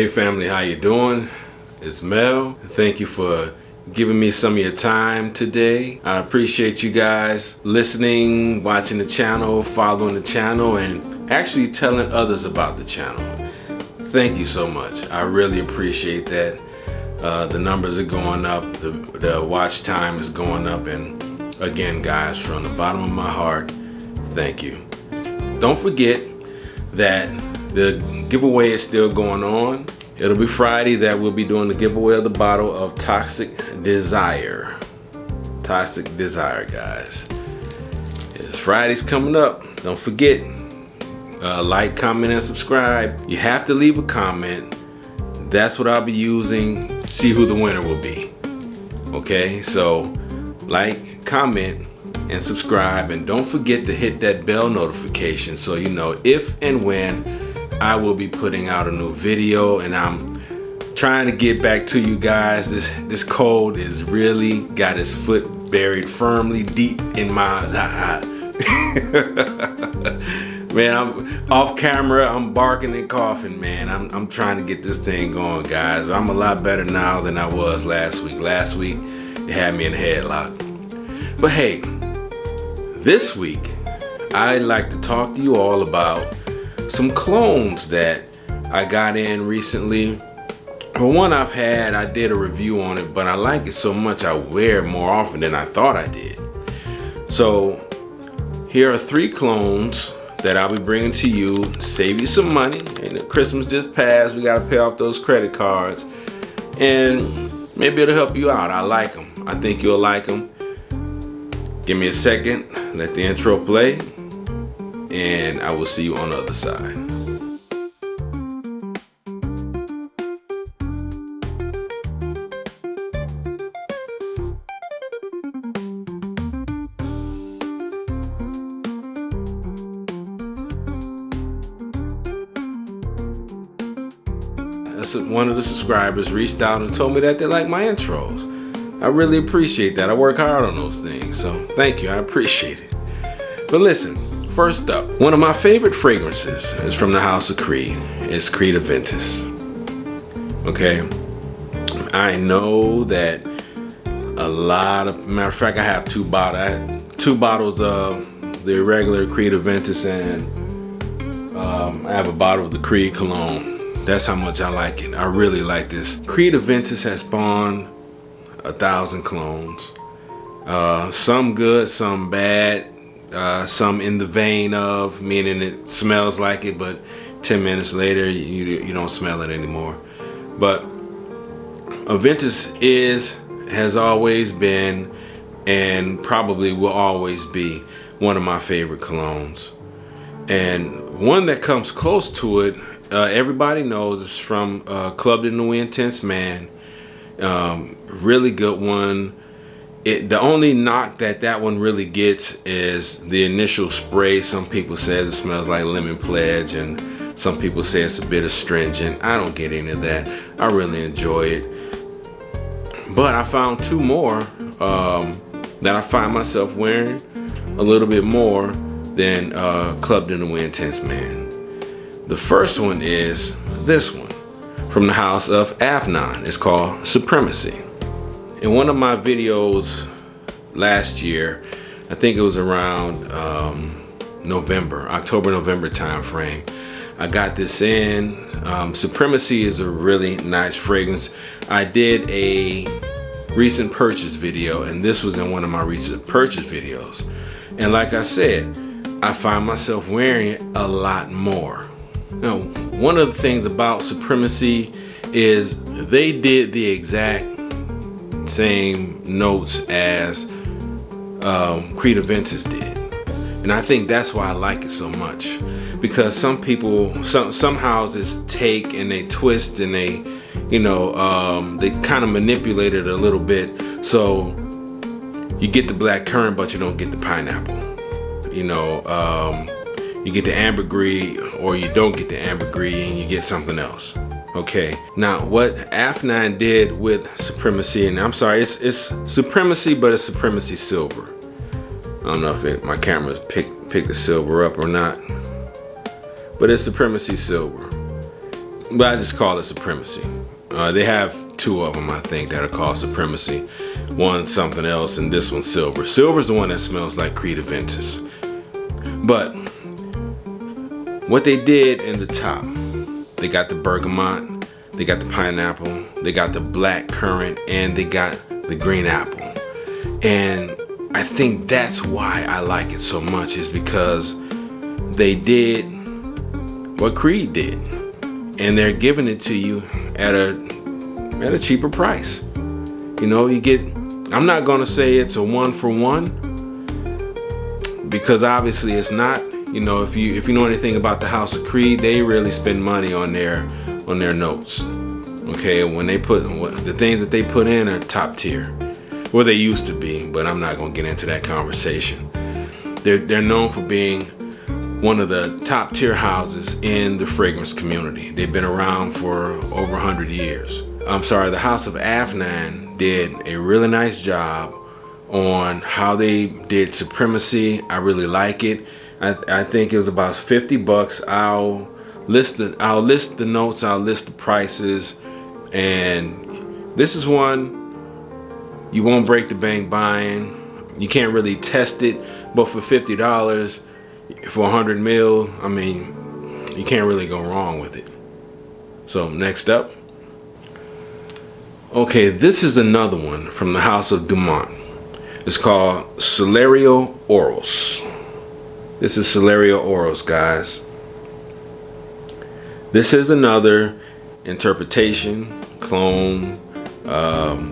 Hey family, how you doing? It's Mel. Thank you for giving me some of your time today. I appreciate you guys listening, watching the channel, following the channel, and actually telling others about the channel. Thank you so much. I really appreciate that. The numbers are going up, the watch time is going up, and again guys, from the bottom of my heart, thank you. Don't forget that the giveaway is still going on. It'll be Friday that we'll be doing the giveaway of the bottle of Toxic Desire. Toxic Desire, guys. It's Friday's coming up. Don't forget, like, comment, and subscribe. You have to leave a comment. That's what I'll be using. See who the winner will be. Okay, so like, comment, and subscribe, and don't forget to hit that bell notification so you know if and when I will be putting out a new video. And I'm trying to get back to you guys. This cold is really got its foot buried firmly deep in my man, I'm off camera, I'm barking and coughing, man. I'm trying to get this thing going, guys. I'm a lot better now than I was last week. Last week it had me in a headlock. But hey, this week I'd like to talk to you all about some clones that I got in recently. For one I've had, I did a review on it, but I like it so much I wear it more often than I thought I did. So here are 3 clones that I'll be bringing to you, save you some money. And Christmas just passed, we gotta pay off those credit cards, and maybe it'll help you out. I like them. I think you'll like them. Give me a second, let the intro play, and I will see you on the other side. One of the subscribers reached out and told me that they like my intros. I really appreciate that. I work hard on those things, so thank you, I appreciate it. But listen, first up, one of my favorite fragrances is from the house of Creed. It's Creed Aventus. Okay, I know that a lot of, matter of fact, I have 2 bottles. I have 2 bottles of the regular Creed Aventus, and I have a bottle of the Creed Cologne. That's how much I like it. I really like this. Creed Aventus has spawned 1,000 clones. Some good, some bad, some in the vein of, meaning it smells like it, but 10 minutes later you don't smell it anymore. But Aventus has always been, and probably will always be, one of my favorite colognes. And one that comes close to it, everybody knows, it's from Club de Nuit Intense Man. Really good one. The only knock that one really gets is the initial spray. Some people say it smells like lemon pledge, and some people say it's a bit astringent. I don't get any of that. I really enjoy it. But I found 2 more that I find myself wearing a little bit more than Club de Nuit Intense Man. The first one is this one from the house of Afnan. It's called Supremacy. In one of my videos last year, I think it was around October-November time frame, I got this in. Supremacy is a really nice fragrance. I did a recent purchase video, and this was in one of my recent purchase videos. And like I said, I find myself wearing it a lot more. Now, one of the things about Supremacy is they did the exact same notes as Creed Aventus did. And I think that's why I like it so much. Because some people, some houses take and they twist and they, they kind of manipulate it a little bit. So you get the black currant, but you don't get the pineapple. You get the ambergris, or you don't get the ambergris and you get something else. Okay, now what Afnan did with Supremacy, and I'm sorry, it's Supremacy, but it's Supremacy Silver. I don't know if my camera's picked the silver up or not, but it's Supremacy Silver. but I just call it Supremacy. They have 2 of them, I think, that are called Supremacy. One something else, and this one's Silver. Silver's the one that smells like Creed Aventus. But what they did in the top, they got the bergamot, they got the pineapple, they got the black currant, and they got the green apple. And I think that's why I like it so much, is because they did what Creed did, and they're giving it to you at a cheaper price. You know, you get, I'm not gonna say it's a 1-for-1, because obviously it's not. You know, if you know anything about the House of Creed, they really spend money on their notes. Okay, when they put the things that they put in are top tier. Well, they used to be, but I'm not gonna get into that conversation. They're known for being one of the top tier houses in the fragrance community. They've been around for over 100 years. I'm sorry, the House of Afnan did a really nice job on how they did Supremacy. I really like it. I think it was about $50. I'll list the notes, I'll list the prices, and this is one you won't break the bank buying. You can't really test it, but for $50 for 100 mil, I mean, you can't really go wrong with it. So next up, okay, this is another one from the House of Dumont. It's called Celeros Oros. This is Celeros Oros, guys. This is another interpretation, clone,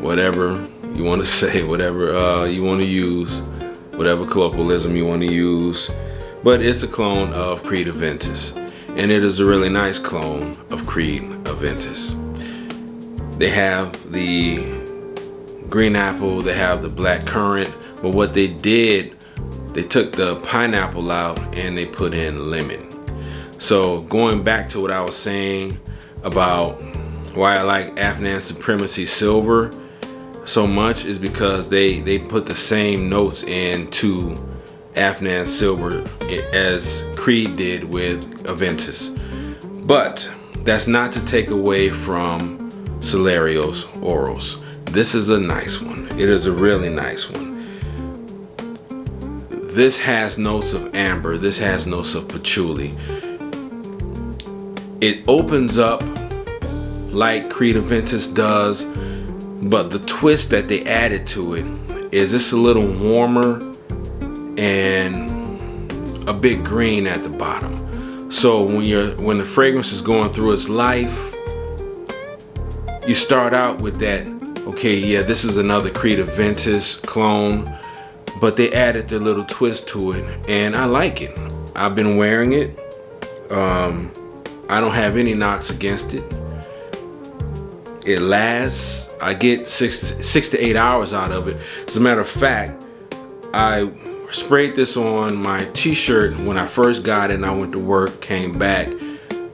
whatever you want to say, whatever you want to use, whatever colloquialism you want to use, but it's a clone of Creed Aventus, and it is a really nice clone of Creed Aventus. They have the green apple, they have the black currant, but what they did, they took the pineapple out and they put in lemon. So going back to what I was saying about why I like Afnan Supremacy Silver so much, is because they put the same notes into Afnan Silver as Creed did with Aventus. But that's not to take away from Celeros Oros. This is a nice one. It is a really nice one. This has notes of amber. This has notes of patchouli. It opens up like Creed Aventus does, but the twist that they added to it is just a little warmer and a bit green at the bottom. So when the fragrance is going through its life, you start out with that, okay, yeah, this is another Creed Aventus clone, but they added their little twist to it, and I like it. I've been wearing it. I don't have any knocks against it. It lasts. I get 6 to 8 hours out of it. As a matter of fact, I sprayed this on my t-shirt when I first got it, and I went to work, came back,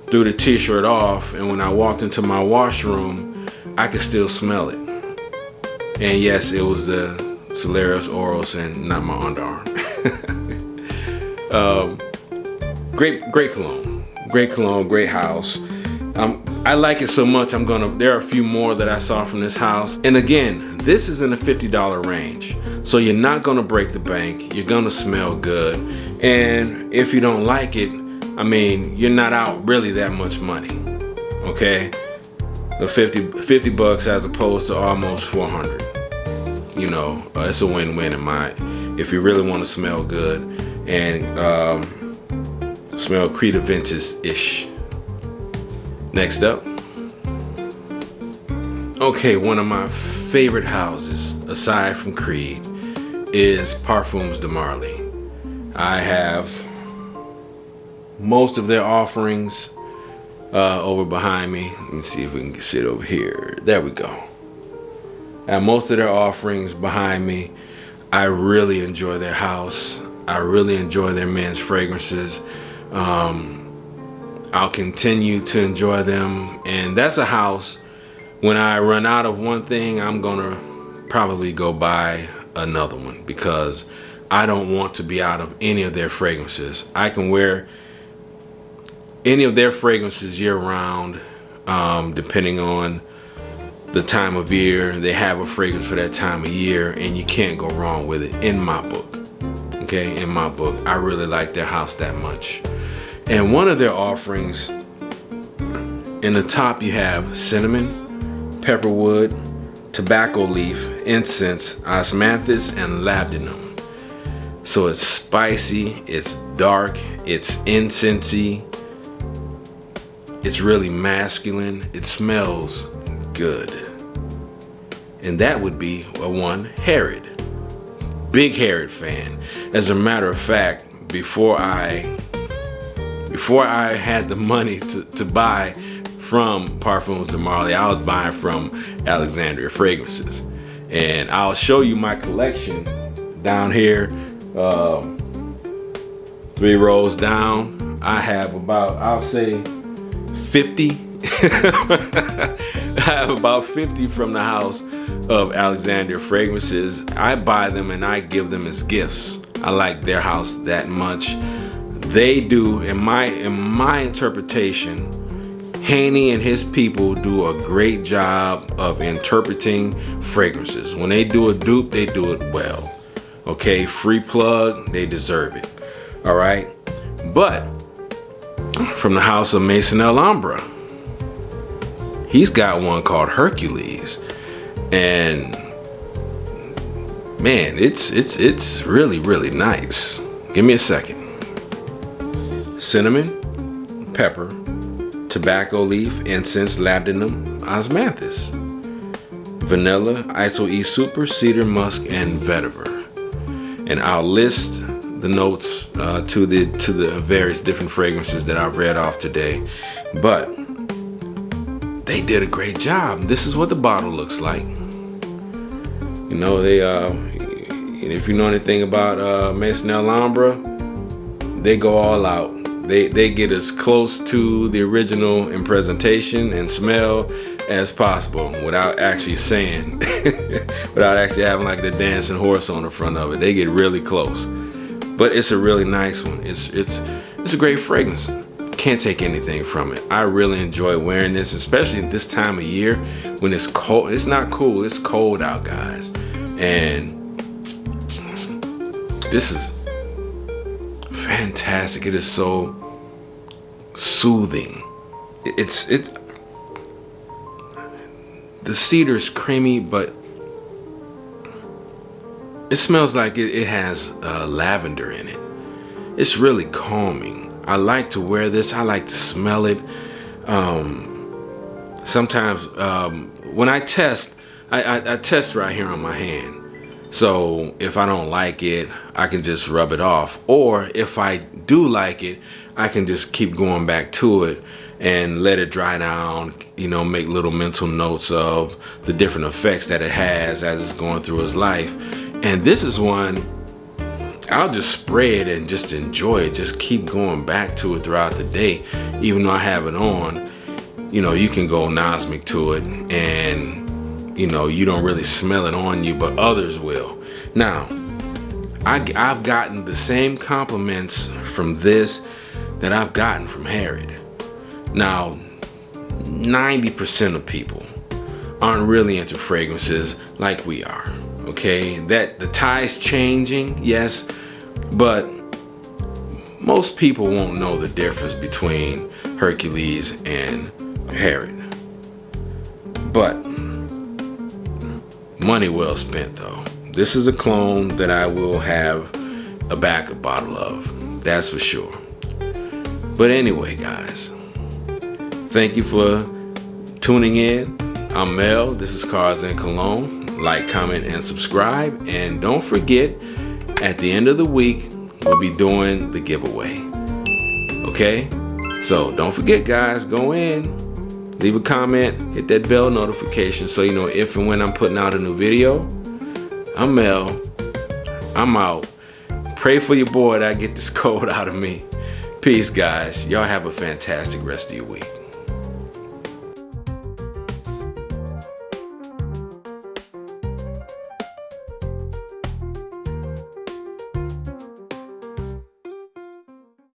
threw the t-shirt off, and when I walked into my washroom, I could still smell it. And yes, it was the Celeros Oros and not my underarm. Great cologne. Great cologne, great house. I like it so much, there are a few more that I saw from this house. And again, this is in the $50 range. So you're not gonna break the bank, you're gonna smell good. And if you don't like it, I mean, you're not out really that much money, okay? The 50 bucks as opposed to almost 400. You know, it's a win-win in my, if you really wanna smell good and smell Creed Aventus-ish. Next up, okay, one of my favorite houses aside from Creed is Parfums de Marly. I have most of their offerings over behind me. Let me see if we can sit over here. There we go. I have most of their offerings behind me. I really enjoy their house. I really enjoy their men's fragrances. I'll continue to enjoy them, and that's a house, when I run out of one thing, I'm gonna probably go buy another one, because I don't want to be out of any of their fragrances. I can wear any of their fragrances year round. depending on the time of year. They have a fragrance for that time of year, and you can't go wrong with it in my book. Okay, in my book, I really like their house that much. And one of their offerings, in the top you have cinnamon, pepperwood, tobacco leaf, incense, osmanthus, and labdanum. So it's spicy, it's dark, it's incensey, it's really masculine, it smells good. And that would be a one, Herod. Big Herod fan. As a matter of fact, before I had the money to buy from Parfums de Malle, I was buying from Alexandria Fragrances. And I'll show you my collection down here, 3 rows down. I have about, I'll say 50. I have about 50 from the house of Alexandria Fragrances. I buy them and I give them as gifts. I like their house that much. They do, in my interpretation, Haney and his people do a great job of interpreting fragrances. When they do a dupe, they do it well. Okay, free plug, they deserve it. All right, but from the house of Maison Alhambra, he's got one called Hercules, and man, it's really nice. Give me a second. Cinnamon, pepper, tobacco leaf, incense, labdanum, osmanthus, vanilla, iso e super, cedar, musk, and vetiver. And I'll list the notes to the various different fragrances that I've read off today, but they did a great job. This is what the bottle looks like. You know, they if you know anything about Maison Alhambra, they go all out. They get as close to the original in presentation and smell as possible without actually saying, without actually having like the dancing horse on the front of it. They get really close, but it's a really nice one. It's a great fragrance. Can't take anything from it. I really enjoy wearing this, especially this time of year when it's cold. It's not cool, it's cold out, guys. And this is fantastic. It is so soothing. The cedar's creamy, but it smells like it has lavender in it. It's really calming. I like to wear this. I like to smell it. Sometimes when I test, I test right here on my hand. So if I don't like it, I can just rub it off. Or if I do like it, I can just keep going back to it and let it dry down, you know, make little mental notes of the different effects that it has as it's going through its life. And this is one, I'll just spray it and just enjoy it. Just keep going back to it throughout the day. Even though I have it on, you know, you can go nosmic to it and, you know, you don't really smell it on you, but others will. Now, I've gotten the same compliments from this that I've gotten from Herod. Now, 90% of people aren't really into fragrances like we are. Okay, that the tide's changing, yes, but most people won't know the difference between Hercules and Herod. But money well spent though. This is a clone that I will have a backup bottle of, that's for sure. But anyway, guys, thank you for tuning in. I'm Mel, this is Cars and Cologne. Like, comment, and subscribe. And don't forget, at the end of the week, we'll be doing the giveaway. Okay? So don't forget, guys, go in, leave a comment, hit that bell notification so you know if and when I'm putting out a new video. I'm Mel. I'm out. Pray for your boy that I get this cold out of me. Peace, guys. Y'all have a fantastic rest of your week.